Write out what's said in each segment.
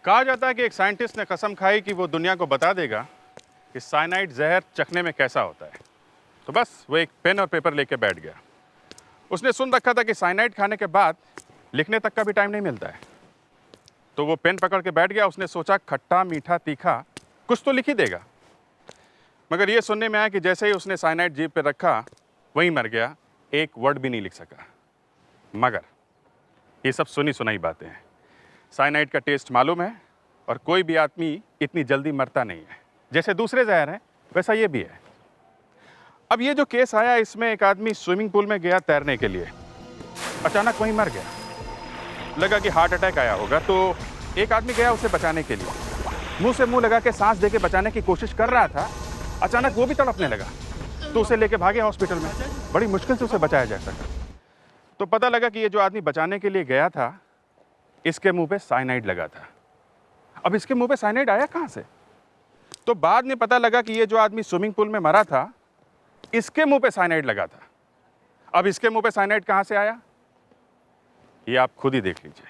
कहा जाता है कि एक साइंटिस्ट ने कसम खाई कि वो दुनिया को बता देगा कि साइनाइड जहर चखने में कैसा होता है। तो बस वो एक पेन और पेपर लेके बैठ गया। उसने सुन रखा था कि साइनाइड खाने के बाद लिखने तक का भी टाइम नहीं मिलता है। तो वो पेन पकड़ के बैठ गया। उसने सोचा खट्टा मीठा तीखा कुछ तो लिख ही देगा। मगर ये सुनने में आया कि जैसे ही उसने साइनाइड जीभ पे रखा वहीं मर गया, एक वर्ड भी नहीं लिख सका। मगर ये सब सुनी सुनाई बातें हैं। साइनाइड का टेस्ट मालूम है और कोई भी आदमी इतनी जल्दी मरता नहीं है। जैसे दूसरे जहर हैं वैसा ये भी है। अब ये जो केस आया, इसमें एक आदमी स्विमिंग पूल में गया तैरने के लिए, अचानक वहीं मर गया। लगा कि हार्ट अटैक आया होगा। तो एक आदमी गया उसे बचाने के लिए, मुंह से मुंह लगा के सांस दे के बचाने की कोशिश कर रहा था। अचानक वो भी तड़पने लगा तो उसे लेके भागे हॉस्पिटल में। बड़ी मुश्किल से उसे बचाया जा सका। तो पता लगा कि ये जो आदमी बचाने के लिए गया था, इसके मुंह पे साइनाइड लगा था। अब इसके मुंह पे साइनाइड आया कहां से? तो बाद में पता लगा कि ये जो आदमी स्विमिंग पूल में मरा था, इसके मुंह पे साइनाइड लगा था। अब इसके मुंह पे साइनाइड कहां से आया, ये आप खुद ही देख लीजिए।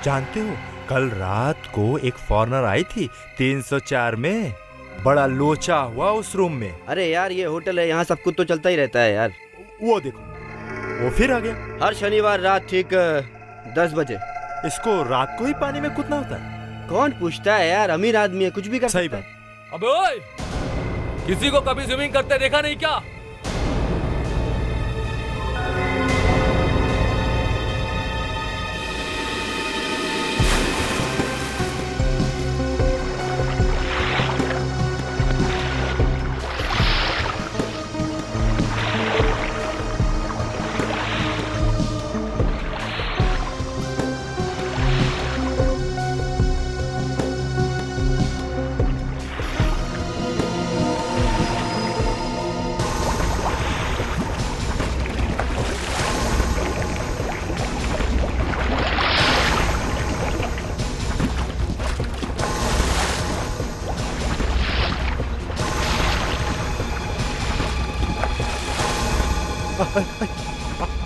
जानते हो, कल रात को एक फॉरेनर आई थी 304 में। बड़ा लोचा हुआ उस रूम में। अरे यार, ये होटल है, यहाँ सब कुछ तो चलता ही रहता है यार। वो देखो, वो फिर आ गया। हर शनिवार रात ठीक 10 बजे। इसको रात को ही पानी में कूदना होता है? कौन पूछता है यार, अमीर आदमी है, कुछ भी कर सही सकता है। बात। अबे ओए, किसी को कभी स्विमिंग करते देखा नहीं क्या?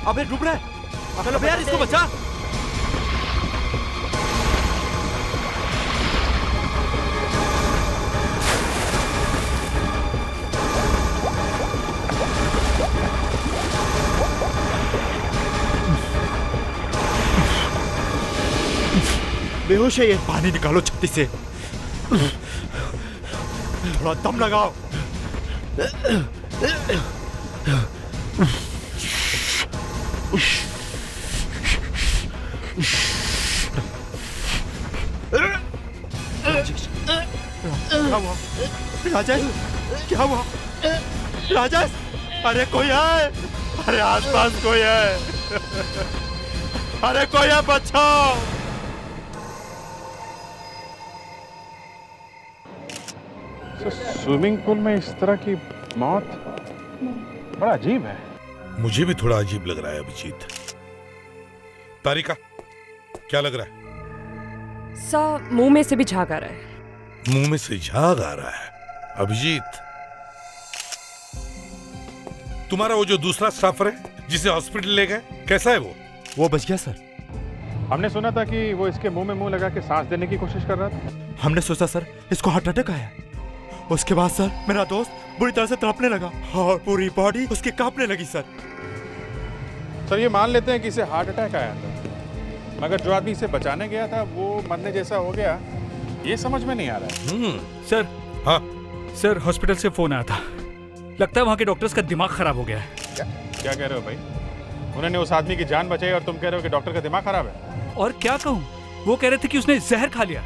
अबे डूब रहा है। चलो यार, इसको बचा। बेहोश है ये। पानी निकालो छत्ती से। थोड़ा दम लगाओ। क्या हुआ राजेश? क्या हुआ राजेश? अरे कोई है? अरे आसपास कोई है? अरे कोई है, बचाओ। स्विमिंग पूल में इस तरह की मौत बड़ा अजीब है। मुझे भी थोड़ा अजीब लग रहा है अभिजीत। तारिका, क्या लग रहा है? मुंह में से भी झाग आ रहा है। मुंह में से झाग आ रहा है। अभिजीत, तुम्हारा वो जो दूसरा स्टाफर है जिसे हॉस्पिटल ले गए, कैसा है वो? वो बच गया सर। हमने सुना था कि वो इसके मुंह में मुंह लगा के सांस देने की कोशिश कर रहा था। हमने सोचा सर इसको हार्ट अटैक आया। उसके बाद सर मेरा दोस्त बुरी तरह से तड़पने लगा और पूरी बॉडी उसकी कांपने लगी सर। सर, ये मान लेते हैं कि इसे हार्ट अटैक आया था, मगर जो आदमी इसे बचाने गया था वो मरने जैसा हो गया, ये समझ में नहीं आ रहा है। सर, हाँ सर हॉस्पिटल से फोन आया था। लगता है वहाँ के डॉक्टर्स का दिमाग खराब हो गया है। क्या कह रहे हो भाई? उन्होंने उस आदमी की जान बचाई और तुम कह रहे हो कि डॉक्टर का दिमाग खराब है? और क्या कहूँ, वो कह रहे थे कि उसने जहर खा लिया।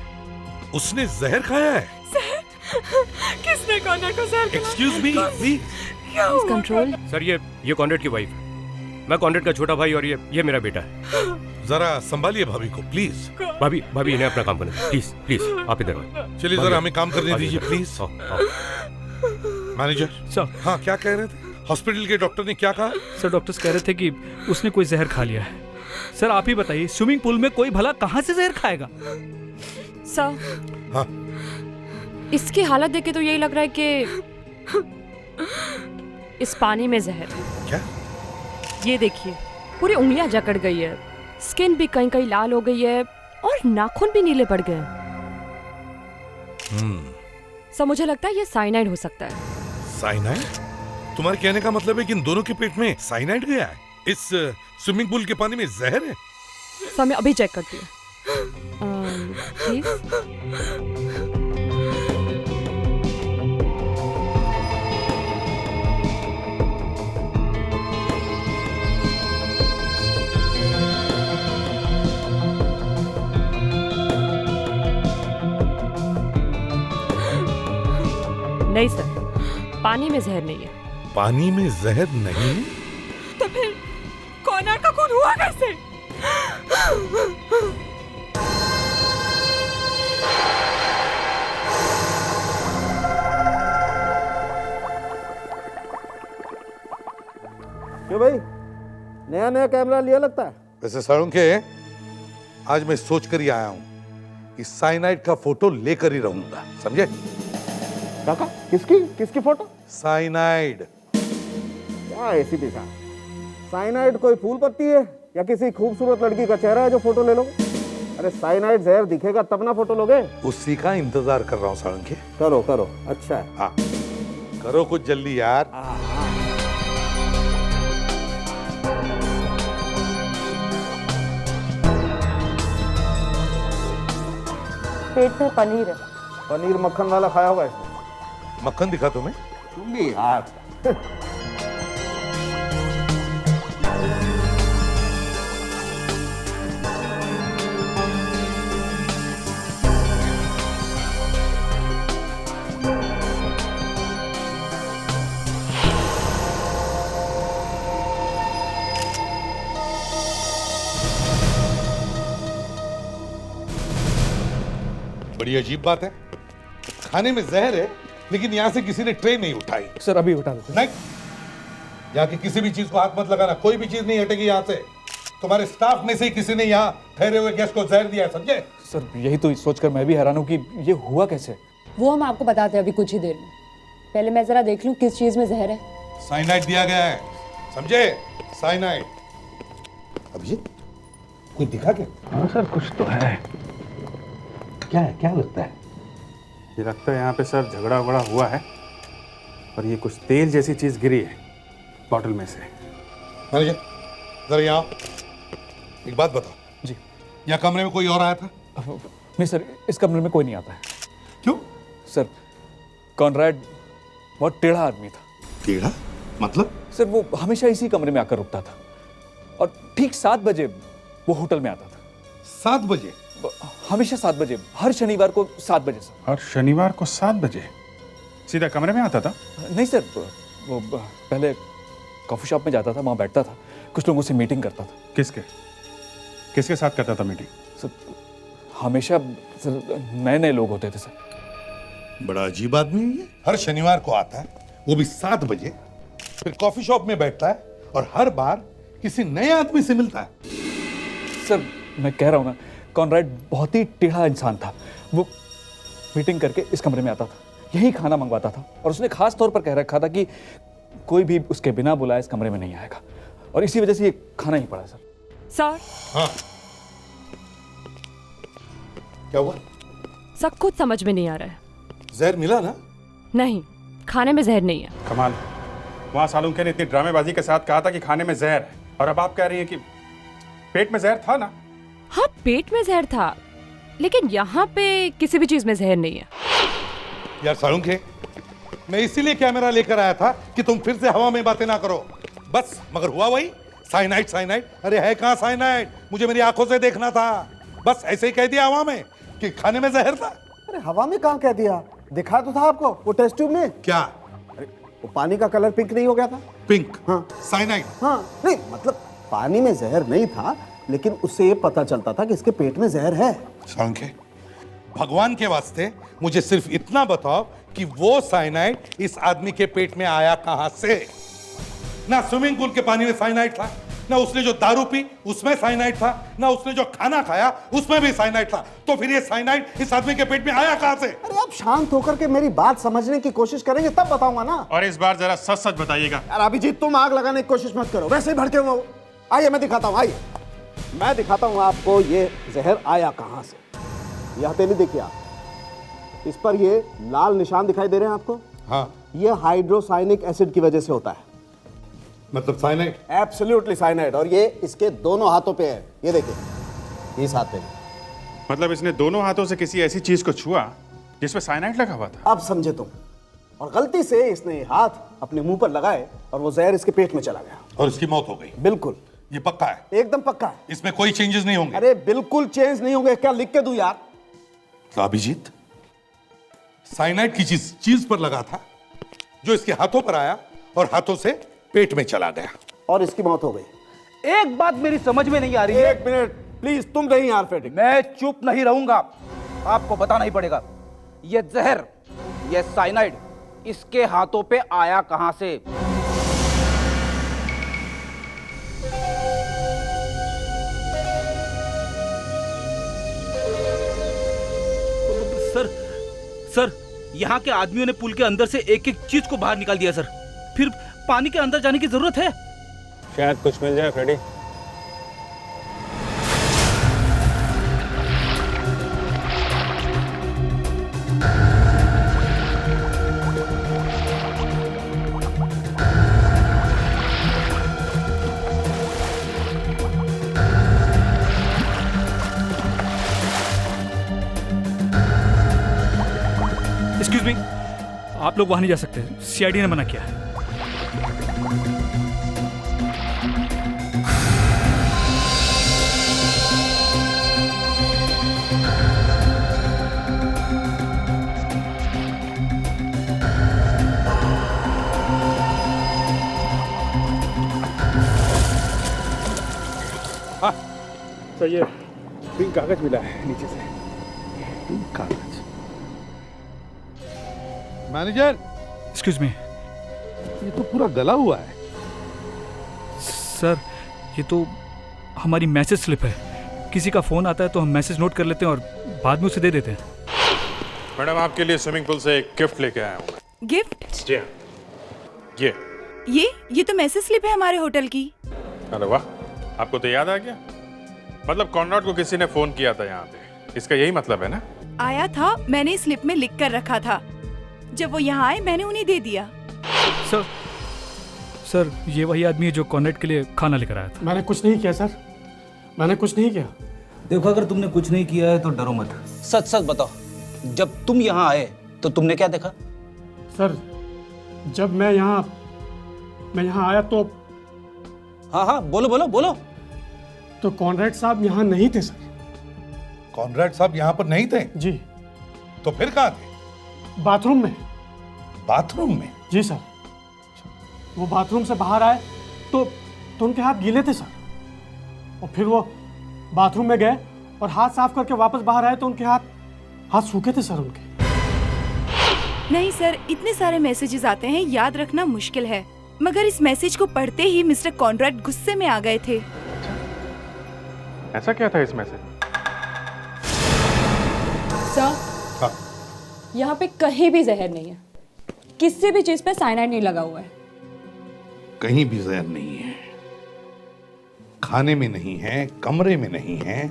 उसने जहर खाया है? किसने कॉन्ट्रैक्ट को जहर खिलाया? Excuse me please. Control. Sir, ये कॉन्ट्रैक्ट की वाइफ है। मैं कॉन्ट्रैक्ट का छोटा भाई और ये मेरा बेटा है। जरा संभालिए भाभी को प्लीज। भाभी इन्हें अपना काम करने दो। प्लीज प्लीज आप इधर आओ। चलिए जरा हमें काम करने दीजिए प्लीज। मैनेजर सर, हाँ, क्या कह रहे थे? हॉस्पिटल के डॉक्टर ने क्या कहा? सर डॉक्टर्स कह रहे थे कि उसने कोई जहर खा लिया है। सर आप ही बताइए, स्विमिंग पूल में कोई भला कहाँ से जहर खाएगा? सर, हाँ, इसकी हालत देख के तो यही लग रहा है कि इस पानी में जहर है। क्या? ये देखिए, पूरी उंगलियां जकड़ गई है, स्किन भी कहीं कहीं लाल हो गई है और नाखून भी नीले पड़ गए हैं। सर मुझे लगता है ये साइनाइड हो सकता है। साइनाइड? तुम्हारे कहने का मतलब है कि इन दोनों के पेट में साइनाइड गया है? इस स्विमिंग पूल के पानी में जहर है? सर मैं अभी चेक करती हूँ। प्लीज। नहीं सर, पानी में जहर नहीं है। पानी में जहर नहीं है? तो फिर कॉर्नर का खून हुआ कैसे? क्यों भाई, नया नया कैमरा लिया लगता है? वैसे साळुंखे, आज मैं सोच कर ही आया हूं कि साइनाइड का फोटो लेकर ही रहूंगा, समझे? काका, किसकी फोटो? साइनाइड। क्या ऐसी दिशा? साइनाइड कोई फूल पत्ती है या किसी खूबसूरत लड़की का चेहरा है जो फोटो ले लोगे? अरे साइनाइड जहर दिखेगा तब ना फोटो लोगे। उसी का इंतजार कर रहा हूं साळुंखे। करो, अच्छा है। हाँ, करो कुछ जल्दी यार। पेट में पनीर है। पनीर मक्खन वाला खाया होगा इसने। मक्खन दिखा तुम्हें? तुम भी यार। बड़ी अजीब बात है, खाने में जहर है लेकिन यहाँ से किसी ने ट्रे नहीं उठाई। सर अभी उठा देते। नहीं, यहाँ की किसी भी चीज को हाथ मत लगाना, कोई भी चीज नहीं हटेगी यहाँ से। तुम्हारे स्टाफ में से ही किसी ने यहाँ ठहरे हुए गेस्ट को जहर दिया है, समझे? सर यही तो सोचकर मैं भी हैरान हूँ कि ये हुआ कैसे। वो हम आपको बताते हैं अभी कुछ ही देर में। पहले मैं जरा देख लूं किस चीज में जहर है। साइनाइड दिया गया है, समझे? साइनाइड। अभिजीत, कोई दिखा क्या? हाँ सर, कुछ तो है। क्या है, क्या लगता है? ये लगता है यहाँ पे सर झगड़ा वगड़ा हुआ है और ये कुछ तेल जैसी चीज गिरी है बॉटल में से। मैनेजर, जरा यहाँ आओ। एक बात बताओ जी। यहाँ कमरे में कोई और आया था? नहीं सर, इस कमरे में कोई नहीं आता है। क्यों? सर कॉनराड बहुत टेढ़ा आदमी था। टेढ़ा मतलब? सर वो हमेशा इसी कमरे में आकर रुकता था और ठीक 7 बजे वो होटल में आता था। 7 बजे? हमेशा 7 बजे, हर शनिवार को 7 बजे सर। और शनिवार को 7 बजे सीधा कमरे में आता था? नहीं सर, वो पहले कॉफी शॉप में जाता था, वहाँ बैठता था, कुछ लोगों से मीटिंग करता था। किसके साथ करता था मीटिंग? सर हमेशा सर नए नए लोग होते थे सर। बड़ा अजीब आदमी है ये। हर शनिवार को आता है, वो भी 7 बजे, फिर कॉफी शॉप में बैठता है और हर बार किसी नए आदमी से मिलता है। सर मैं कह रहा हूँ ना, कॉनराड बहुत ही टेढ़ा इंसान था। वो मीटिंग करके इस कमरे में आता था, यही खाना मंगवाता था और उसने खास तौर पर कह रखा था कि कोई भी उसके बिना बुलाए इस कमरे में नहीं आएगा और इसी वजह से ये खाना ही पड़ा सर। सर। हाँ, क्या हुआ? सब कुछ समझ में नहीं आ रहा है। जहर मिला ना? नहीं, खाने में जहर नहीं है। कमाल, वहाँ सालुंखे ने इतनी ड्रामेबाजी के साथ कहा था कि खाने में जहर है और अब आप कह रही हैं कि पेट में जहर था ना? हाँ, पेट में जहर था लेकिन यहाँ पे किसी भी चीज में जहर नहीं है। यार सालुंखे, मैं इसीलिए कैमरा लेकर आया था कि तुम फिर से हवा में बातें ना करो बस। मगर हुआ वही, साइनाइड साइनाइड। अरे है कहाँ साइनाइड? मुझे मेरी आंखों से देखना था। बस ऐसे ही कह दिया हवा में कि खाने में जहर था। अरे हवा में कहाँ कह दिया, दिखा तो था आपको वो टेस्ट ट्यूब में। क्या? अरे वो पानी का कलर पिंक नहीं हो गया था? पिंक? हाँ। साइनाइड? हाँ, नहीं मतलब पानी में जहर नहीं था लेकिन उससे ये पता चलता था कि इसके पेट में जहर है। सालुंखे, भगवान के वास्ते मुझे सिर्फ इतना बताओ कि वो साइनाइड इस आदमी के पेट में आया कहां से? ना स्विमिंग पूल के पानी में साइनाइड था, ना उसने जो दारू पी उसमें साइनाइड था, ना उसने जो खाना खाया उसमें भी साइनाइड था। तो फिर ये साइनाइड इस आदमी के पेट में आया कहां से? अरे आप शांत होकर के मेरी बात समझने की कोशिश करेंगे तब बताऊंगा ना। और इस बार जरा सच सच बताइएगा। यार अभिजीत, तुम आग लगाने की कोशिश मत करो, वैसे ही भड़के हुए हो। आइए मैं दिखाता हूँ, आइए। मैं दिखाता हूं आपको ये जहर आया कहां से। ये हथेली देखिए आप, इस पर ये लाल निशान दिखाई दे रहे हैं आपको? हाँ, ये हाइड्रोसाइनिक एसिड की वजह से होता है। मतलब साइनाइड। एब्सोल्युटली साइनाइड, और ये इसके दोनों हाथों पे है। ये देखिए, इस हाथ पे। मतलब इसने दोनों हाथों से किसी ऐसी चीज को छुआ जिसमें साइनाइड लगा हुआ था। अब समझे तुम। और गलती से इसने ये हाथ अपने मुंह पर लगाए और वो जहर इसके पेट में चला गया। और इसकी मौत हो गई। बिल्कुल, ये पक्का है? एकदम पक्का है। इसमें कोई चेंजेस नहीं होंगे? अरे बिल्कुल चेंज नहीं होंगे। क्या लिख के दूं यार? तो अभिजीत साइनाइड की चीज पर लगा था, जो इसके हाथों पर आया और हाथों से पेट में चला गया, और इसकी मौत हो गई। एक बात मेरी समझ में नहीं आ रही है। एक मिनट प्लीज, तुम नहीं यार फेटिक। मैं चुप नहीं रहूंगा, आपको बताना ही पड़ेगा। ये जहर, ये साइनाइड इसके हाथों पे आया कहां से? सर, यहाँ के आदमियों ने पुल के अंदर से एक एक चीज को बाहर निकाल दिया सर। फिर पानी के अंदर जाने की जरूरत है? शायद कुछ मिल जाए फ्रेडी। एक्सक्यूज मी, आप लोग वहां नहीं जा सकते, सीआईडी ने मना किया है। तो ये पिंक कागज मिला है नीचे से। पिंक कागज। मैनेजर, एक्सक्यूज मी ये तो पूरा गला हुआ है। सर, ये तो हमारी मैसेज स्लिप है। किसी का फोन आता है तो हम मैसेज नोट कर लेते हैं और बाद में उसे दे देते हैं। मैडम, आपके लिए स्विमिंग पूल से एक गिफ्ट लेके आया हूँ। गिफ्ट? जी हाँ, ये तो मैसेज स्लिप है हमारे होटल की। अरे वाह, आपको तो याद आ गया। मतलब कॉनराड को किसी ने फोन किया था यहाँ पे, इसका यही मतलब है ना? आया था, मैंने स्लिप में लिख कर रखा था। जब वो यहाँ आए मैंने उन्हें दे दिया। सर, ये वही आदमी है जो कॉनरेड के लिए खाना लेकर आया था। मैंने कुछ नहीं किया सर, मैंने कुछ नहीं किया। देखो, अगर तुमने कुछ नहीं किया है तो डरो मत। सच सच बताओ, जब तुम यहाँ आए तो तुमने क्या देखा? सर, जब मैं यहाँ आया तो हाँ, बोलो बोलो बोलो। तो कॉनरेड साहब यहाँ नहीं थे सर। कॉनराड साहब यहाँ पर नहीं थे? जी। तो फिर कहाँ थे? बाथरूम में। बाथरूम में? जी सर, वो बाथरूम से बाहर आए तो उनके हाथ गीले थे सर। और फिर वो बाथरूम में गए और हाथ साफ करके वापस बाहर आए तो उनके हाथ सूखे थे सर उनके। नहीं सर, इतने सारे मैसेजेस आते हैं, याद रखना मुश्किल है। मगर इस मैसेज को पढ़ते ही मिस्टर कॉनराड गुस्से में आ गए थे। ऐसा क्या था इस मैसेज? सर, यहाँ पे कहीं भी जहर नहीं है। किसी भी चीज पे साइनाइड नहीं लगा हुआ है। कहीं भी जहर नहीं है, खाने में नहीं है, कमरे में नहीं है,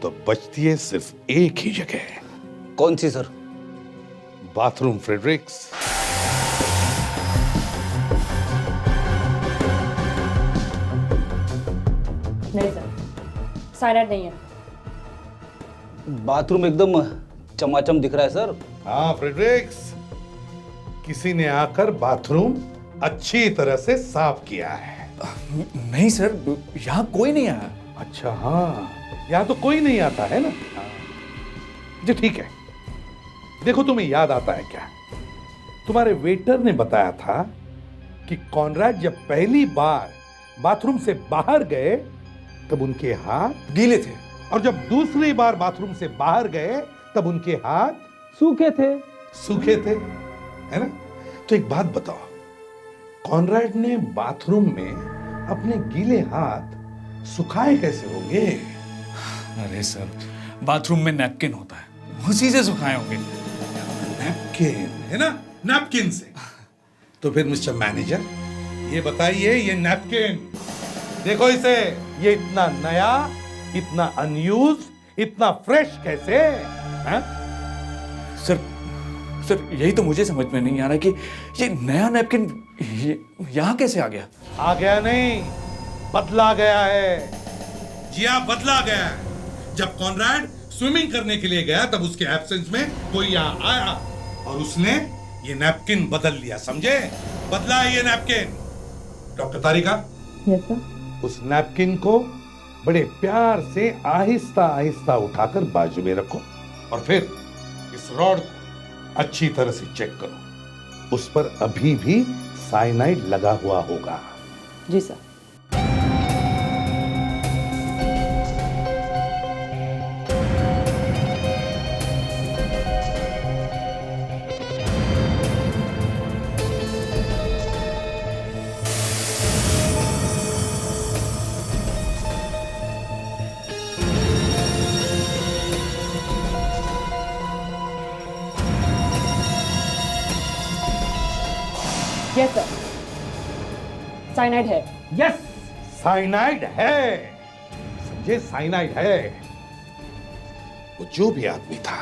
तो बचती है सिर्फ एक ही जगह। कौन सी सर? Bathroom Fredericks. नहीं सर, साइनाइड नहीं है। बाथरूम एकदम चमाचम दिख रहा है सर। हाँ फ्रेडरिक्स, किसी ने आकर बाथरूम अच्छी तरह से साफ किया है। नहीं सर, यहाँ कोई नहीं आया। अच्छा, हाँ, यहाँ तो कोई नहीं आता है ना? जी ठीक है। देखो, तुम्हें याद आता है क्या? तुम्हारे वेटर ने बताया था कि कॉनराड जब पहली बार बाथरूम से बाहर गए तब उनके हाथ गीले थे, और जब दूसरी बार बाथरूम से बाहर गए तब उनके हाथ सूखे थे। है ना? तो एक बात बताओ, कॉनराड ने बाथरूम में अपने गीले हाथ सुखाए कैसे होंगे? अरे सर, बाथरूम में नैपकिन होता है, उसी से सुखाए होंगे। नैपकिन है ना? नैपकिन से। तो फिर मिस्टर मैनेजर, ये बताइए, ये नैपकिन देखो इसे, ये इतना नया, इतना अनयूज, इतना फ्रेश कैसे है? सर यही तो मुझे समझ में नहीं आ रहा कि ये नया नैपकिन यहाँ कैसे आ गया। आ गया नहीं, बदला गया है। जी हाँ, बदला गया है। जब कॉनराड स्विमिंग करने के लिए गया तब उसके एब्सेंस में कोई यहाँ आया और उसने ये नैपकिन बदल लिया, समझे? बदला है ये नैपकिन। डॉक्टर तारिका, यस सर। उस नैपकिन को बड़े प्यार से आहिस्ता आहिस्ता उठाकर बाजू में रखो और फिर इस रॉड अच्छी तरह से चेक करो। उस पर अभी भी साइनाइड लगा हुआ होगा। जी सर। यस सर, साइनाइड है। यस, साइनाइड है, समझे? साइनाइड है। वो जो भी आदमी था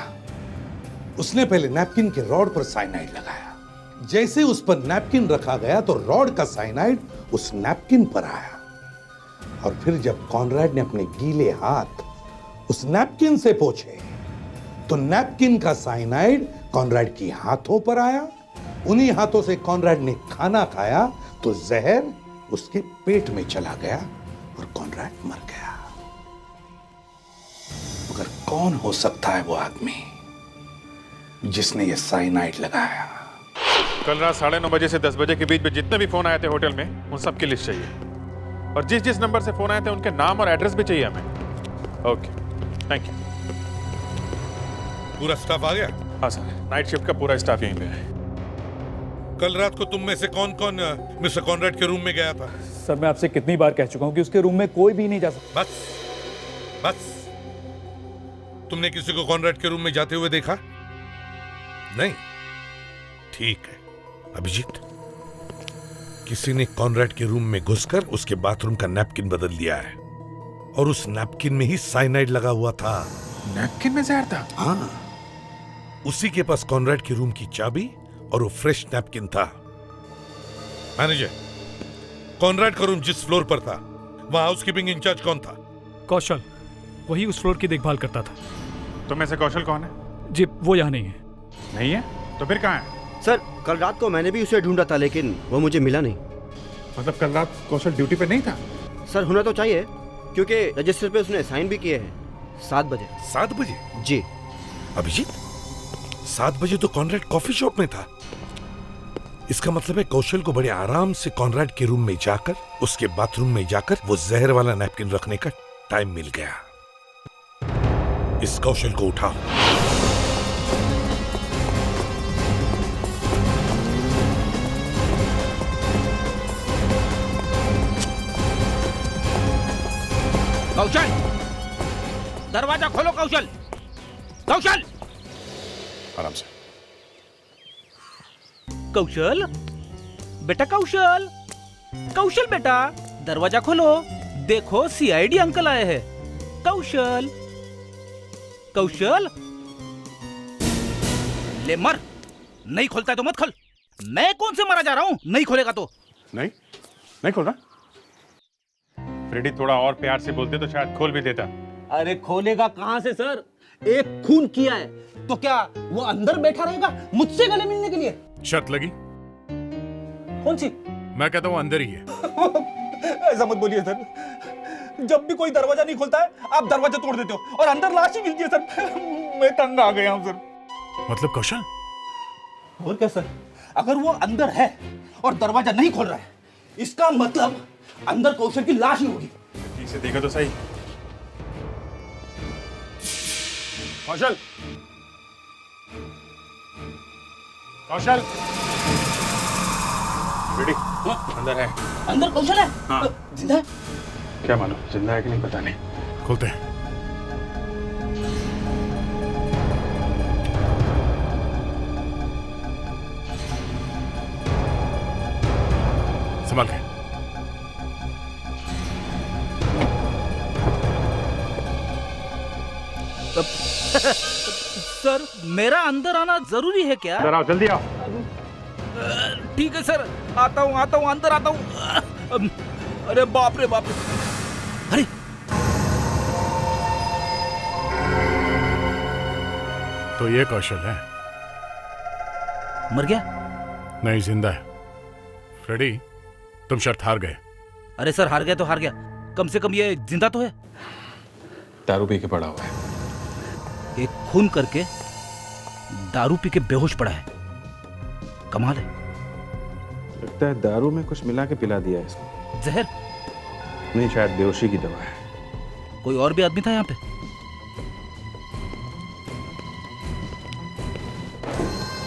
उसने पहले नैपकिन के रॉड पर साइनाइड लगाया। जैसे उस पर नैपकिन रखा गया तो रॉड का साइनाइड उस नैपकिन पर आया और फिर जब कॉनराड ने अपने गीले हाथ उस नैपकिन से पोंछे तो नैपकिन का साइनाइड कॉनराड की हाथों पर आया। उन्हीं हाथों से कॉनराड ने खाना खाया तो जहर उसके पेट में चला गया और कॉनराड मर गया। मगर कौन हो सकता है वो आदमी जिसने ये साइनाइड लगाया? कल रात 9:30 बजे से 10 बजे के बीच में जितने भी फोन आए थे होटल में, उन सब की लिस्ट चाहिए और जिस जिस नंबर से फोन आए थे उनके नाम और एड्रेस भी चाहिए हमें। Okay, thank you. पूरा स्टाफ आ गया? हाँ सर, नाइट शिफ्ट का पूरा स्टाफ यहीं पे है। कल रात को तुम में से कौन कौन मिस्टर कॉनराड के रूम में गया था? सर मैं आपसे कितनी बार कह चुका हूँ कि उसके रूम में कोई भी नहीं जा सकता। बस बस, तुमने किसी को कॉनराड के रूम में जाते हुए देखा? नहीं, ठीक है। अभिजीत, किसी ने कॉनराड के रूम में घुसकर उसके बाथरूम का नैपकिन बदल दिया है और उस नैपकिन में ही साइनाइड लगा हुआ था। नैपकिन में जहर था? हाँ, उसी के पास कॉनराड के रूम की चाबी और वो फ्रेश नैपकिन था। मैनेजर, कॉनराड का रूम जिस फ्लोर पर था वहां हाउसकीपिंग इंचार्ज कौन था? कौशल, वही उस फ्लोर की देखभाल करता था। तुम में से कौशल कौन है? जी, वो यहाँ नहीं है। नहीं है? तो फिर कहाँ है? सर, कल रात को मैंने भी उसे ढूंढा था लेकिन वो मुझे मिला नहीं। मतलब कल रात कौशल ड्यूटी पे नहीं था? सर होना तो चाहिए क्योंकि रजिस्टर पे उसने साइन भी किए हैं 7 बजे। 7 बजे? जी। अभिजीत, 7 बजे तो कॉनराड कॉफी शॉप में था। इसका मतलब है कौशल को बड़े आराम से कॉनराड के रूम में जाकर, उसके बाथरूम में जाकर वो जहर वाला नैपकिन रखने का टाइम मिल गया। इस कौशल को उठाओ। कौशल, दरवाजा खोलो। कौशल, कौशल, आराम से। कौशल बेटा, कौशल, कौशल बेटा, दरवाजा खोलो। देखो सीआईडी अंकल आए हैं। कौशल, कौशल, ले मर। नहीं खोलता है तो मत खोल। मैं कौन से मरा जा रहा हूं? नहीं खोलेगा तो? नहीं खोल रहा। फ्रेडी थोड़ा और प्यार से बोलते तो शायद खोल भी देता। अरे खोलेगा कहां से सर? एक खून किया है तो क्या वो अंदर बैठा रहेगा मुझसे गले मिलने के लिए? शर्त लगी? कौन सी? मैं कहता हूँ अंदर ही है। ऐसा मत बोलिए सर। जब भी कोई दरवाजा नहीं खोलता है आप दरवाजा तोड़ देते हो और अंदर लाश ही मिलती है सर। मैं तंग आ गया हूं सर। मतलब कौशल? और क्या सर, अगर वो अंदर है और दरवाजा नहीं खोल रहा है इसका मतलब अंदर कौशल की लाश ही होगी। ठीक से देखो तो सही। कौशल, कौशल, फ्रेडी अंदर है। अंदर कौशल है? हाँ। जिंदा है? क्या मालूम जिंदा है कि नहीं, पता नहीं। खोलते हैं। संभाल के। सर मेरा अंदर आना जरूरी है क्या? अंदर आओ, जल्दी आओ। ठीक है सर, आता हूँ, अंदर आता हूँ। अरे बाप रे बाप रे, अरे तो ये कौशल है? मर गया? नहीं, जिंदा है। फ्रेडी, तुम शर्त हार गए। अरे सर हार गया तो हार गया, कम से कम ये जिंदा तो है। दारू पी के पड़ा हुआ है। एक खून करके दारू पी के बेहोश पड़ा है, कमाल है। लगता है दारू में कुछ मिला के पिला दिया है इसको। जहर? नहीं, शायद बेहोशी की दवा है। कोई और भी आदमी था यहाँ पे?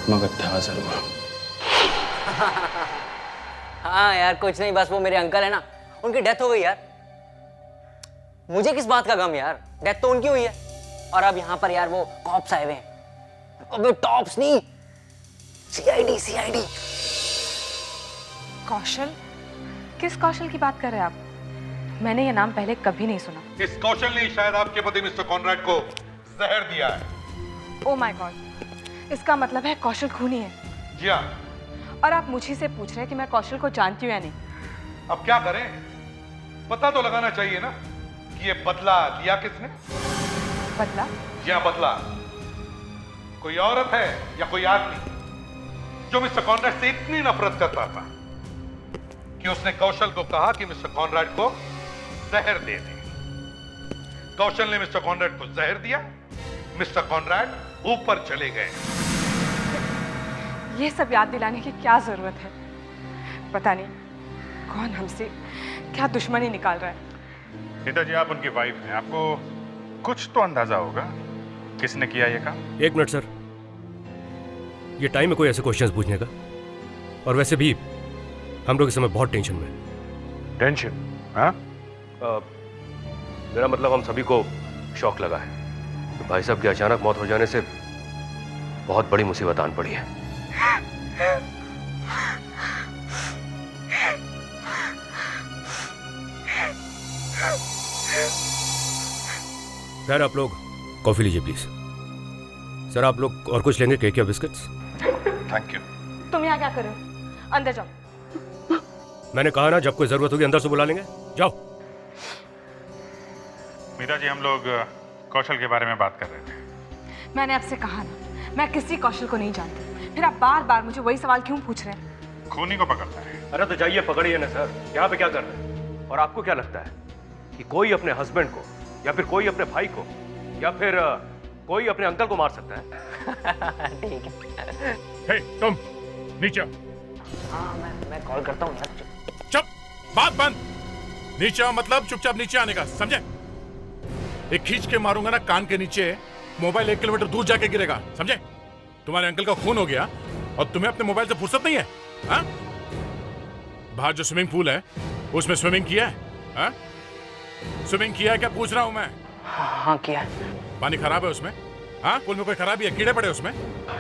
मगर था जरूर। हाँ यार कुछ नहीं, बस वो मेरे अंकल है ना, उनकी डेथ हो गई यार। मुझे किस बात का गम यार, डेथ तो उनकी हुई है। और अब यहाँ पर यार वो कॉप्स आए हुए हैं। अबे टॉप्स नहीं, सीआईडी। कौशल? किस कौशल की बात कर रहे हैं आप? मैंने ये नाम पहले कभी नहीं सुना। इस कौशल ने शायद आपके पति मिस्टर कॉनराड को जहर दिया है। ओ माय गॉड, इसका मतलब है कौशल खूनी है। जी हाँ। और आप मुझे से पूछ रहे हैं कि मैं कौशल को जानती हूँ या नहीं? अब क्या करें, पता तो लगाना चाहिए ना कि ये बदला लिया किसने। बदला? जी हाँ, बदला। कोई औरत है या कोई आदमी जो मिस्टर कॉनराड से इतनी नफरत करता था कि उसने कौशल को कहा कि मिस्टर कॉनराड को जहर दे दे। कौशल ने मिस्टर कॉनराड को जहर दिया, मिस्टर कॉनराड ऊपर चले गए। ये सब याद दिलाने की क्या जरूरत है? पता नहीं कौन हमसे क्या दुश्मनी निकाल रहा है। पिताजी, आप उनकी वाइफ हैं, आपको कुछ तो अंदाजा होगा किसने किया ये काम। एक मिनट सर, ये टाइम है कोई ऐसे क्वेश्चंस पूछने का? और वैसे भी हम लोग इस समय बहुत टेंशन में। टेंशन? हाँ? मेरा मतलब हम सभी को शॉक लगा है। तो भाई साहब की अचानक मौत हो जाने से बहुत बड़ी मुसीबत आन पड़ी है। सर आप लोग कॉफी लीजिए प्लीज। सर आप लोग और कुछ लेंगे, केक या बिस्किट्स? Thank you. तुम यहाँ क्या कर रहे हो? अंदर जाओ। मैंने कहा ना, जब कोई जरूरत होगी अंदर से बुला लेंगे, जाओ। मीरा जी, हम लोग कौशल के बारे में बात कर रहे थे। मैंने आपसे कहा ना, मैं किसी कौशल को नहीं जानती, फिर आप बार बार मुझे वही सवाल क्यों पूछ रहे हैं? खूनी को पकड़ना है। अरे तो जाइए पकड़िए ना सर, यहाँ पे क्या कर रहे हैं? और आपको क्या लगता है कि कोई अपने हस्बैंड को या फिर कोई अपने भाई को या फिर कोई अपने अंकल को मार सकता है? ठीक है। हे, तुम नीचे आओ। हाँ मैं कॉल करता हूँ यार। चुप, बात बंद। नीचे आओ मतलब चुपचाप नीचे आने का, समझे? एक खींच के मारूंगा ना कान के नीचे, मोबाइल 1 किलोमीटर दूर जाके गिरेगा, समझे? तुम्हारे अंकल का खून हो गया और तुम्हें अपने मोबाइल से फुर्सत नहीं है? हाँ? बाहर जो स्विमिंग पूल है उसमें स्विमिंग किया है? हाँ? स्विमिंग किया है क्या पूछ रहा हूं मैं? हाँ किया है। पानी खराब है उसमें? हाँ? पूल में कोई खराबी है, कीड़े पड़े उसमें?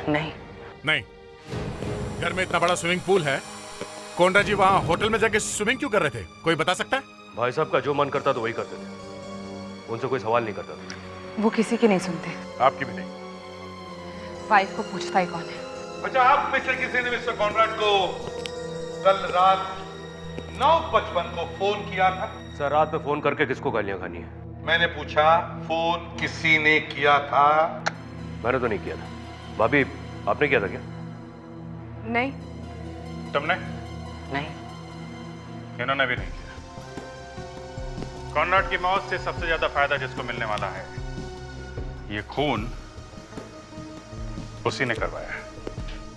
नहीं। घर में इतना बड़ा स्विमिंग पूल है, कॉनराड जी वहाँ होटल में जाके स्विमिंग क्यों कर रहे थे? कोई बता सकता है? भाई साहब का जो मन करता तो वही करते थे, उनसे कोई सवाल नहीं करता था। वो किसी की नहीं सुनते। आपकी भी नहीं। वाइफ को पूछता ही कौन है? अच्छा, आप में से किसी ने मिस्टर कॉनराड को कल रात 9:55 को फोन किया था? सर रात में फोन करके किसको गालियां खानी है? मैंने पूछा, फोन किसी ने किया था? मैंने तो नहीं किया था। भाभी आपने किया था क्या? नहीं। तुमने? नहीं। इन्होंने भी नहीं किया। कॉनराड की मौत से सबसे ज्यादा फायदा जिसको मिलने वाला है, ये खून उसी ने करवाया है।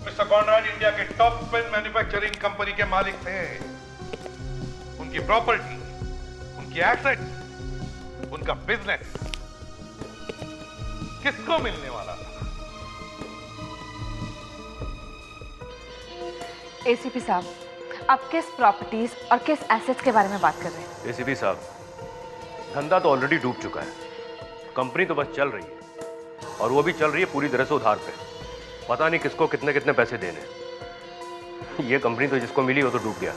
मिस्टर कॉनराड इंडिया के टॉप पेन मैन्युफैक्चरिंग कंपनी के मालिक थे। उनकी प्रॉपर्टी, उनकी एसेट्स, उनका बिजनेस किसको मिलने वाला था? एसीपी साहब, आप किस प्रॉपर्टीज और किस एसेट्स के बारे में बात कर रहे हैं? एसीपी साहब, धंधा तो ऑलरेडी डूब चुका है, कंपनी तो बस चल रही है और वो भी चल रही है पूरी तरह से उधार पे। पता नहीं किसको कितने कितने पैसे देने। ये कंपनी तो जिसको मिली वो तो डूब गया।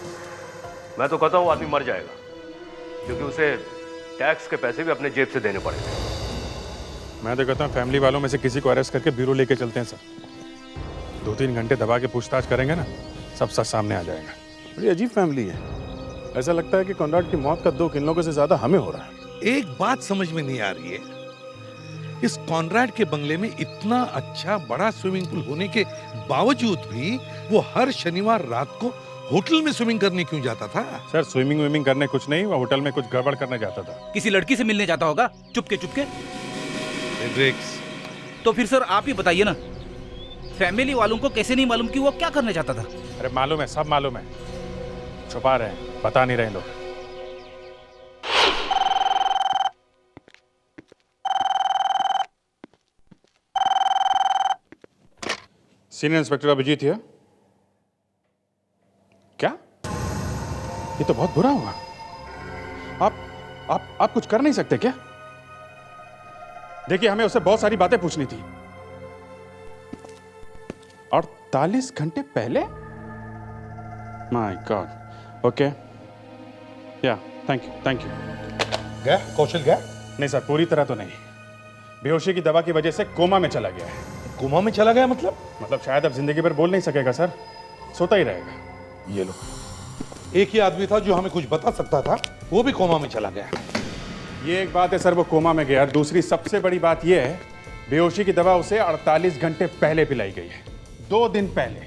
मैं तो कहता हूँ आदमी मर जाएगा, क्योंकि उसे टैक्स के पैसे भी अपने जेब से देने पड़ेंगे। मैं तो कहता हूँ फैमिली वालों में से किसी को अरेस्ट करके ब्यूरो लेके चलते हैं सर। 2-3 घंटे दबा के पूछताछ करेंगे ना, सब सच सामने आ जाएगा। बड़ी अजीब फैमिली है। ऐसा लगता है कि कॉनराड की मौत का दुख इन लोगों से ज्यादा हमें हो रहा है। एक बात समझ में नहीं आ रही है, इस कॉनराड के बंगले में इतना अच्छा बड़ा स्विमिंग पूल होने के बावजूद भी वो हर शनिवार रात को होटल में स्विमिंग करने क्यों जाता था? सर स्विमिंग करने कुछ नहीं, वो होटल में कुछ गड़बड़ करने जाता था। किसी लड़की से मिलने जाता होगा चुपके चुपके। तो फिर सर आप ही बताइए ना, फैमिली वालों को कैसे नहीं मालूम कि वो क्या करने जाता था? अरे मालूम है, सब मालूम है, छुपा रहे हैं, बता नहीं रहे लोग। सीनियर इंस्पेक्टर अभिजीत है। क्या? ये तो बहुत बुरा हुआ। आप कुछ कर नहीं सकते क्या? देखिए हमें उससे बहुत सारी बातें पूछनी थी। 48 घंटे पहले? My God. ओके, या थैंक यू। गया कौशल गया? नहीं सर, पूरी तरह तो नहीं। बेहोशी की दवा की वजह से कोमा में चला गया है। कोमा में चला गया मतलब शायद अब जिंदगी भर बोल नहीं सकेगा सर, सोता ही रहेगा। ये लो, एक ही आदमी था जो हमें कुछ बता सकता था, वो भी कोमा में चला गया। ये एक बात है सर, वो कोमा में गया। दूसरी सबसे बड़ी बात ये है, बेहोशी की दवा उसे 48 घंटे पहले पिलाई गई है, 2 दिन पहले।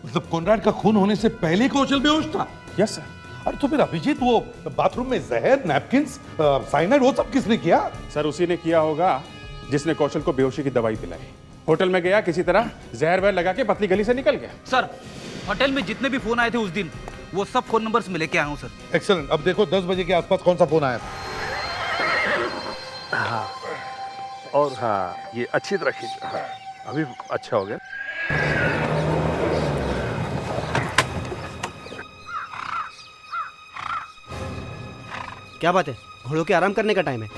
मतलब कॉनराड का खून होने से पहले कौशल बेहोश था? Yes sir. अरे तो फिर अभिजीत वो बाथरूम में जहर, नैपकिंस, साइनाइड, वो सब किसने किया? सर उसी ने किया होगा जिसने कौशल को बेहोशी की दवाई पिलाई। होटल में गया, किसी तरह जहर वहर लगा के पतली गली से निकल गया। सर होटल में जितने भी फोन आए थे उस दिन, वो सब फोन नंबर्स में लेके आया हूँ सर। एक्सीलेंट। अब देखो 10 बजे के आसपास कौन सा फोन आया था? हाँ, और हाँ ये अच्छी तरह खींच। हाँ अभी अच्छा हो गया। क्या बात है, घोड़ों के आराम करने का टाइम है।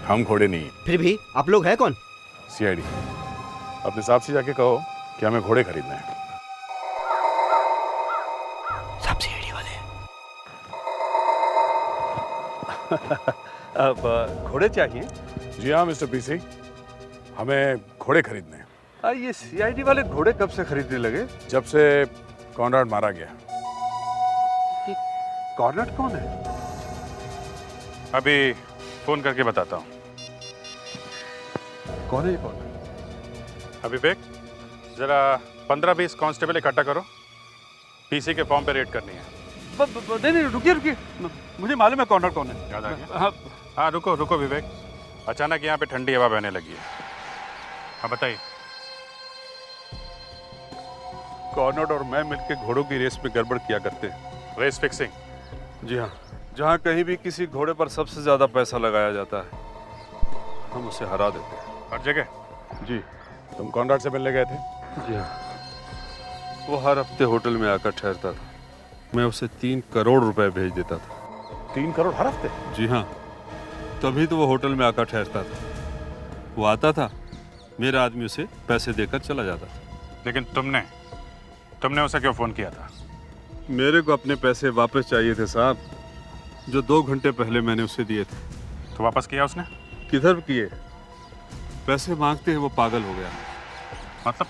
हम घोड़े नहीं। फिर भी आप लोग हैं कौन? सीआईडी। अपने साहब से जाके कहो कि हमें घोड़े खरीदने हैं। सब सीआईडी वाले हैं। अब घोड़े चाहिए? जी हाँ मिस्टर पीसी, हमें घोड़े खरीदने हैं। ये सीआईडी वाले घोड़े कब से खरीदने लगे? जब से कॉनराड मारा गया। कॉनराड कौन है? अभी फोन करके बताता हूँ। कौन है ये कौन? अभिषेक, जरा 15-20 कांस्टेबल इकट्ठा करो, पीसी के फॉर्म पे रेड करनी है। नहीं रुकिए, मुझे मालूम है कॉनराड कौन है। याद आ गया? हाँ रुको विवेक, अचानक यहाँ पे ठंडी हवा बहने लगी है। हाँ बताइए। कॉनराड और मैं मिलकर घोड़ों की रेस में गड़बड़ किया करते हैं। Race fixing? जी हाँ, जहाँ कहीं भी किसी घोड़े पर सबसे ज्यादा पैसा लगाया जाता है, हम उसे हरा देते हैं। हर जगह? जी। तुम कॉनराड से मिलने गए थे? जी हाँ, वो हर हफ्ते होटल में आकर ठहरता था। मैं उसे 3 करोड़ रुपए भेज देता था। 3 करोड़ हर हफ्ते? जी हाँ, तभी तो वो होटल में आकर ठहरता था। वो आता था, मेरा आदमी उसे पैसे देकर चला जाता था। लेकिन तुमने उसे क्यों फोन किया था? मेरे को अपने पैसे वापस चाहिए थे साहब, जो 2 घंटे पहले मैंने उसे दिए थे। तो वापस किया उसने? किधर किए? पैसे मांगते हैं वो पागल हो गया। मतलब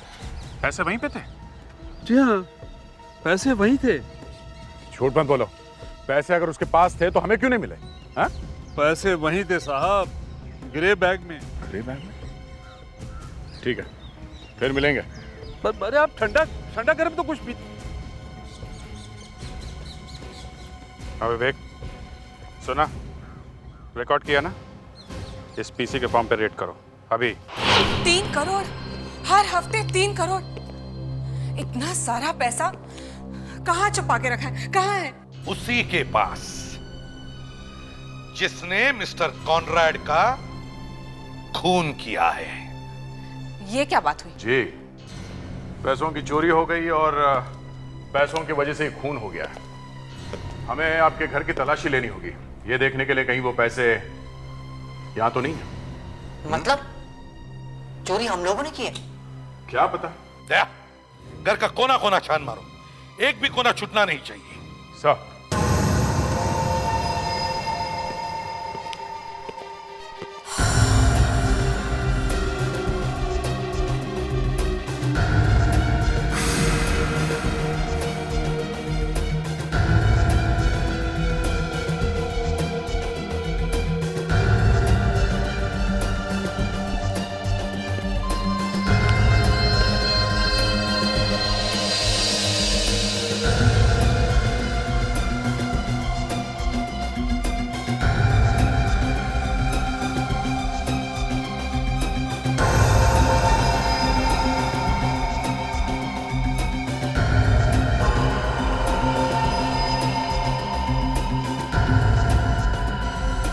पैसे वहीं पे थे? जी हाँ, पैसे वहीं थे। झूठ मत बोलो, पैसे अगर उसके पास थे तो हमें क्यों नहीं मिले? हाँ? पैसे वहीं थे साहब, ग्रे बैग में। ग्रे बैग में? ठीक है, फिर मिलेंगे। पर अरे आप ठंडा गर्म तो कुछ भी। हाँ विवेक, सुना? रिकॉर्ड किया ना? इस पीसी के फॉर्म पे रेड करो अभी। 3 करोड़ हर हफ्ते? 3 करोड़? इतना सारा पैसा कहाँ छुपा के रखा है? कहाँ है? उसी के पास जिसने मिस्टर कॉनराड का खून किया है। ये क्या बात हुई? जी, पैसों की चोरी हो गई और पैसों की वजह से ही खून हो गया। हमें आपके घर की तलाशी लेनी होगी, ये देखने के लिए कहीं वो पैसे यहाँ तो नहीं है। मतलब चोरी हम लोगों ने की है? क्या पता। दया, घर का कोना कोना छान मारो, एक भी कोना छूटना नहीं चाहिए। सर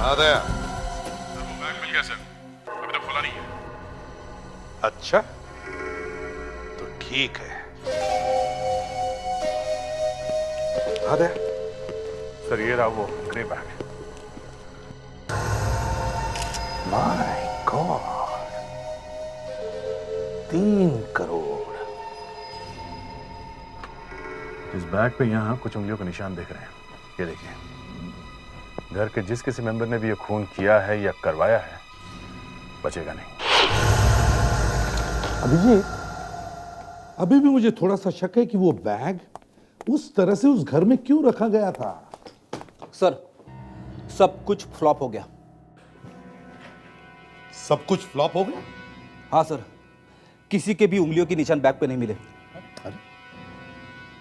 हाँ दया। सर वो बैग मिल गया सर, अभी तक खुला नहीं है। अच्छा तो ठीक है। हाँ दया। सर ये रहा वो grey bag. My God, 3 crore. इस बैग पे यहाँ कुछ उंगलियों के निशान दिख रहे हैं, ये देखिए। घर के जिस किसी मेंबर ने भी ये खून किया है या करवाया है, बचेगा नहीं। अभिजीत, अभी भी मुझे थोड़ा सा शक है कि वो बैग उस तरह से उस घर में क्यों रखा गया था। सर, सब कुछ फ्लॉप हो गया। सब कुछ फ्लॉप हो गया? हाँ सर, किसी के भी उंगलियों के निशान बैग पे नहीं मिले।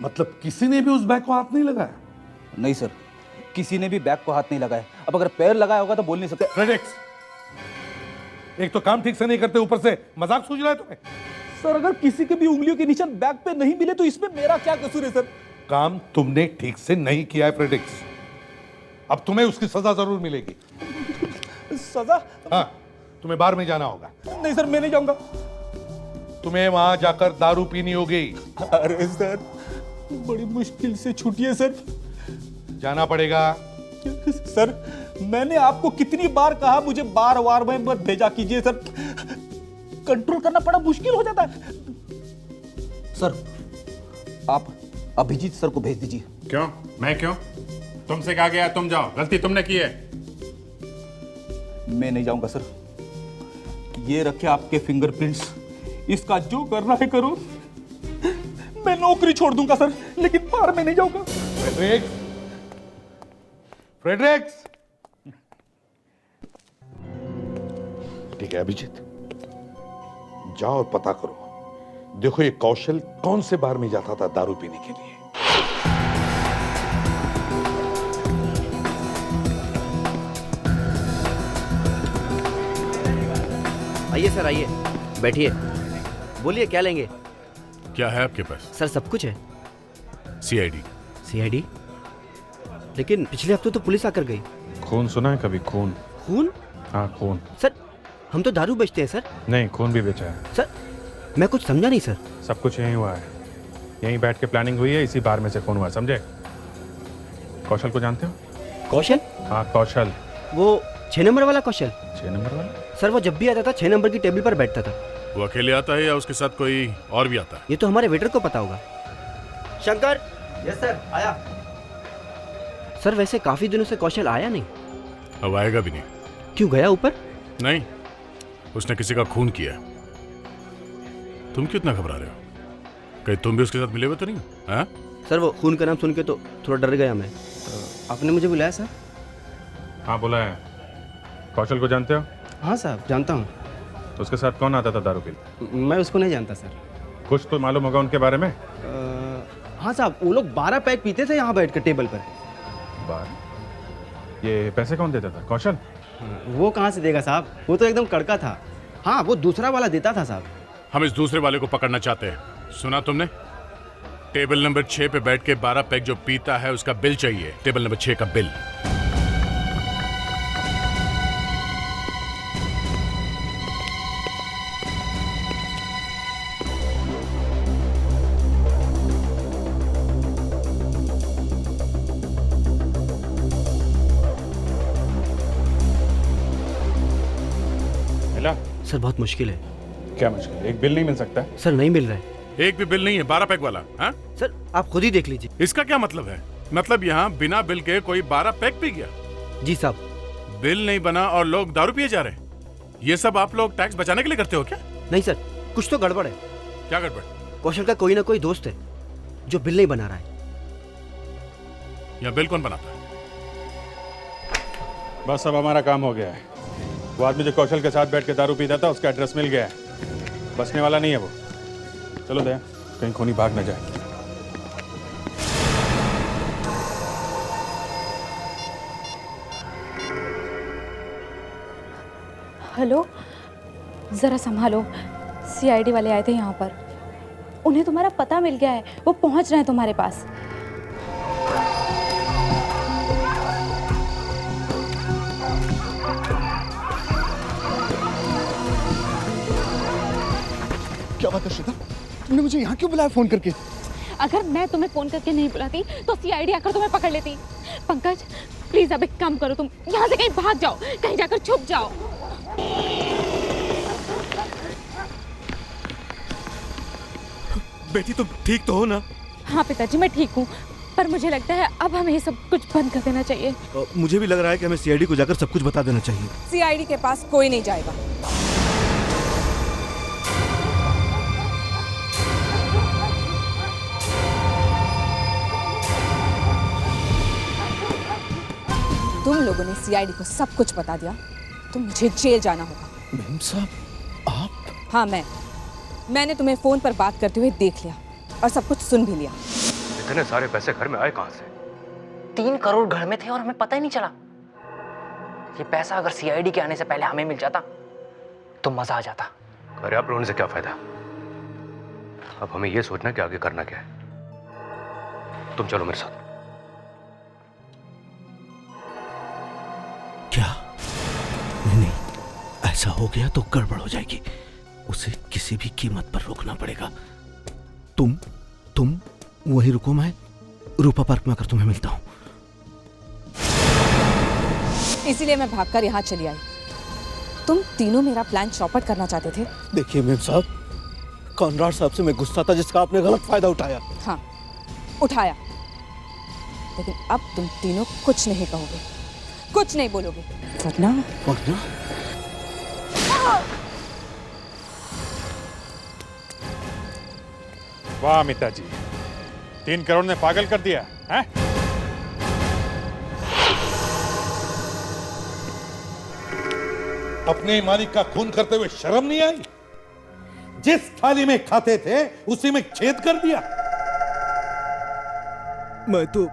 मतलब किसी ने भी उस बैग को हाथ नहीं लगाया? नहीं सर, किसी ने भी बैग को हाथ नहीं लगाया। अब अगर पैर लगाया होगा तो बोल नहीं सकते। फ्रेडेक्स, एक तो काम ठीक से नहीं करते, ऊपर से मजाक सूझ रहा है तुम्हें। सर, अगर किसी के भी उंगलियों के निशान बैग पे नहीं मिले तो इसमें मेरा क्या कसूर है सर? काम तुमने ठीक से नहीं किया है फ्रेडेक्स, अब तुम्हें उसकी सजा जरूर मिलेगी। सजा? हाँ, तुम्हें बार में जाना होगा। नहीं सर, मैं नहीं जाऊंगा। तुम्हें वहां जाकर दारू पीनी होगी। अरे सर, बड़ी मुश्किल से छूटी है सर। जाना पड़ेगा। सर, मैंने आपको कितनी बार कहा मुझे बार बार में मत भेजा कीजिए सर, कंट्रोल करना बड़ा मुश्किल हो जाता है। सर, आप अभिजीत सर को भेज दीजिए। क्यों? मैं क्यों? तुमसे कहा गया तुम जाओ, गलती तुमने की है। मैं नहीं जाऊंगा सर, ये रखे आपके फिंगरप्रिंट्स, इसका जो करना है करो। मैं नौकरी छोड़ दूंगा सर, लेकिन बाहर में नहीं जाऊंगा। Fredericks, Fredericks. ठीक है अभिजीत, जाओ और पता करो, देखो ये कौशल कौन से बार में जाता था दारू पीने के लिए। आइए सर, आइए, बैठिए। बोलिए क्या लेंगे? क्या है आपके पास? सर सब कुछ है। सीआईडी। सीआईडी? लेकिन पिछले हफ्ते तो पुलिस आकर गई। खून सुना है कभी? खून? खून? हाँ खून। सर हम तो दारू बेचते हैं सर। नहीं, खून भी बेचा है। सर मैं कुछ समझा नहीं सर। सब कुछ यहीं हुआ है, यहीं बैठ के प्लानिंग हुई है, इसी बार में से खून हुआ, समझे? कौशल को जानते हो? कौशल? हाँ कौशल। वो 6 नंबर वाला कौशल? 6 नंबर वाला? सर वो जब भी आता था 6 नंबर की टेबल पर बैठता था। वो अकेले आता है या उसके साथ कोई और भी आता है? ये तो हमारे वेटर को पता होगा। शंकर। यस सर, आया। सर वैसे काफी दिनों से कौशल आया नहीं। अब आएगा भी नहीं। क्यों, गया ऊपर? नहीं, उसने किसी का खून किया है। तुम क्यों इतना घबरा रहे हो? कहीं तुम भी उसके साथ मिले हुए तो नहीं? हाँ? सर वो खून का नाम सुन के तो थोड़ा डर गया मैं। आपने मुझे बुलाया सर? हाँ बुलाया है। कौशल को जानते हो? हाँ साहब, जानता हूँ। तो उसके साथ कौन आता था दारू पीने? मैं उसको नहीं जानता सर। कुछ तो मालूम होगा उनके बारे में? हाँ साहब, वो लोग 12 पैक पीते थे यहाँ बैठ कर टेबल पर। 12? ये पैसे कौन देता था? कौशल? वो कहाँ से देगा साहब, वो तो एकदम कड़का था। हाँ, वो दूसरा वाला देता था साहब। हम इस दूसरे वाले को पकड़ना चाहते हैं। सुना तुमने? टेबल नंबर 6 पे बैठ के 12 पैक जो पीता है उसका बिल चाहिए। टेबल नंबर 6 का बिल। मिला? सर बहुत मुश्किल है। क्या मुश्किल? एक बिल नहीं मिल सकता? सर नहीं मिल रहा है। एक भी बिल नहीं है 12 पैक वाला। हाँ? सर आप खुद ही देख लीजिए। इसका क्या मतलब है? मतलब यहाँ बिना बिल के कोई 12 पैक पी गया? जी साहब। बिल नहीं बना और लोग दारू पिए जा रहे हैं। ये सब आप लोग टैक्स बचाने के लिए करते हो क्या? नहीं सर, कुछ तो गड़बड़ है। क्या गड़बड़? कौशल का कोई ना कोई दोस्त है जो बिल नहीं बना रहा है। यहाँ बिल कौन बनाता है? बस अब हमारा काम हो गया है। वो आदमी जो कौशल के साथ बैठ के दारू पीता था उसका एड्रेस मिल गया है। बचने वाला नहीं है वो। चलो दया, कहीं खूनी भाग न जाए। हेलो, ज़रा संभालो, सीआईडी वाले आए थे यहाँ पर। उन्हें तुम्हारा पता मिल गया है, वो पहुँच रहे हैं तुम्हारे पास। क्या बात है श्वेता, तुमने मुझे यहाँ क्यों बुलाया फोन करके? अगर मैं तुम्हें फोन करके नहीं बुलाती तो सीआईडी आकर तुम्हें पकड़ लेती। पंकज प्लीज अब एक काम करो, तुम यहाँ से कहीं भाग जाओ, कहीं जाकर छुप जाओ। बेटी तुम ठीक तो हो ना? हाँ पिताजी मैं ठीक हूँ, पर मुझे लगता है अब हमें ये सब कुछ बंद कर देना चाहिए। मुझे भी लग रहा है कि हमें सीआईडी को जाकर सब कुछ बता देना चाहिए। सीआईडी के पास कोई नहीं जाएगा। तुम लोगों ने सीआईडी को सब कुछ बता दिया तो मुझे जेल जाना होगा। मैम साहब आप? हाँ मैंने तुम्हें फोन पर बात करते हुए देख लिया और सब कुछ सुन भी लिया। इतने सारे पैसे घर में आए कहां से? 3 करोड़ घर में थे और हमें पता ही नहीं चला। ये पैसा अगर सीआईडी के आने से पहले हमें मिल जाता तो मजा आ जाता। पर्याप्त होने से क्या फायदा? अब हमें यह सोचना कि आगे करना क्या है। तुम चलो मेरे साथ। क्या? नहीं, ऐसा हो गया तो गड़बड़ हो जाएगी। उसे किसी भी कीमत पर रोकना पड़ेगा। तुम वहीं रुको, मैं रूपा पार्क में आकर तुम्हें मिलता हूं। इसीलिए मैं भागकर यहाँ चली आई। तुम तीनों मेरा प्लान चौपट करना चाहते थे। देखिए मैम साहब, कॉनराड साहब से मैं गुस्सा था जिसका आपने गलत फायदा उठाया। हाँ उठाया, लेकिन अब तुम तीनों कुछ नहीं कहोगे, कुछ नहीं बोलोगे, वरना वाह अमिता जी, 3 करोड़ ने पागल कर दिया है? अपने मालिक का खून करते हुए शर्म नहीं आई? जिस थाली में खाते थे उसी में छेद कर दिया। मैं तो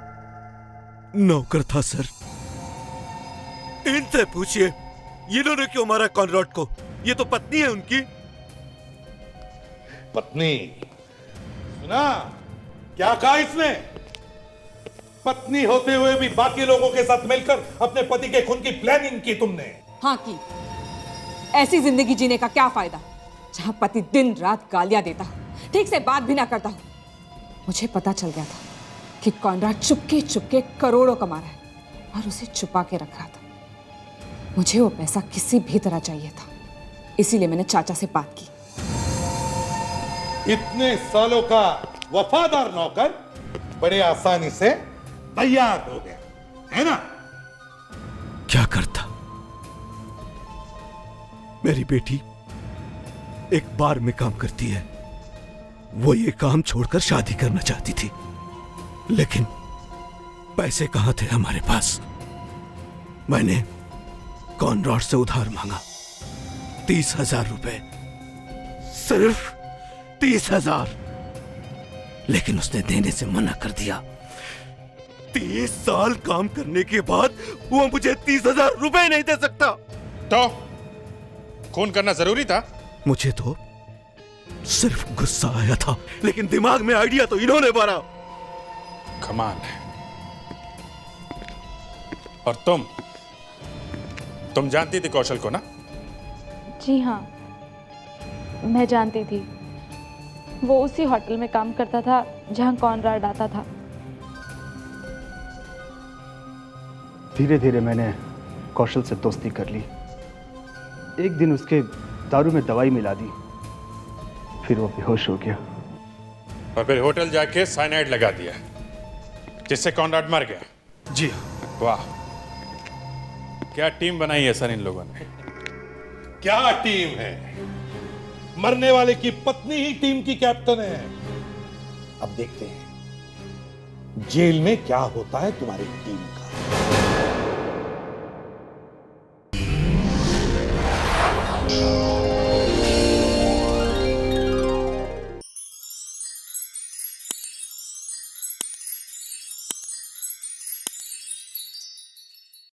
नौकर था सर। इनसे पूछिए इन्होंने क्यों मारा कॉनराड को? ये तो पत्नी है उनकी। पत्नी? सुना क्या कहा इसने? पत्नी होते हुए भी बाकी लोगों के साथ मिलकर अपने पति के खून की प्लानिंग की तुमने। हाँ की। ऐसी जिंदगी जीने का क्या फायदा जहां पति दिन रात गालियां देता, ठीक से बात भी ना करता हो। मुझे पता चल गया था कि कॉनराड चुपके चुपके करोड़ों कमा रहा है और उसे छुपा के रख रहा था। मुझे वो पैसा किसी भी तरह चाहिए था, इसीलिए मैंने चाचा से बात की। इतने सालों का वफादार नौकर बड़े आसानी से तैयार हो गया है ना? क्या करता? मेरी बेटी एक बार में काम करती है। वो ये काम छोड़कर शादी करना चाहती थी, लेकिन पैसे कहां थे हमारे पास। मैंने कॉनराड से उधार मांगा 30,000 रुपए, सिर्फ 30,000, लेकिन उसने देने से मना कर दिया। 30 साल काम करने के बाद वो मुझे 30,000 रुपए नहीं दे सकता। तो खून करना जरूरी था? मुझे तो सिर्फ गुस्सा आया था, लेकिन दिमाग में आइडिया तो इन्होंने भरा। कमाल है। और तुम जानती थी कौशल को ना? जी हाँ, मैं जानती थी। वो उसी होटल में काम करता था जहां कॉनराड आता था। धीरे धीरे मैंने कौशल से दोस्ती कर ली। एक दिन उसके दारू में दवाई मिला दी, फिर वो बेहोश हो गया और फिर होटल जाके साइनाइड लगा दिया, जिससे कॉनराड मर गया। जी वाह, क्या टीम बनाई है सर इन लोगों ने। क्या टीम है? मरने वाले की पत्नी ही टीम की कैप्टन है। अब देखते हैं जेल में क्या होता है तुम्हारी टीम।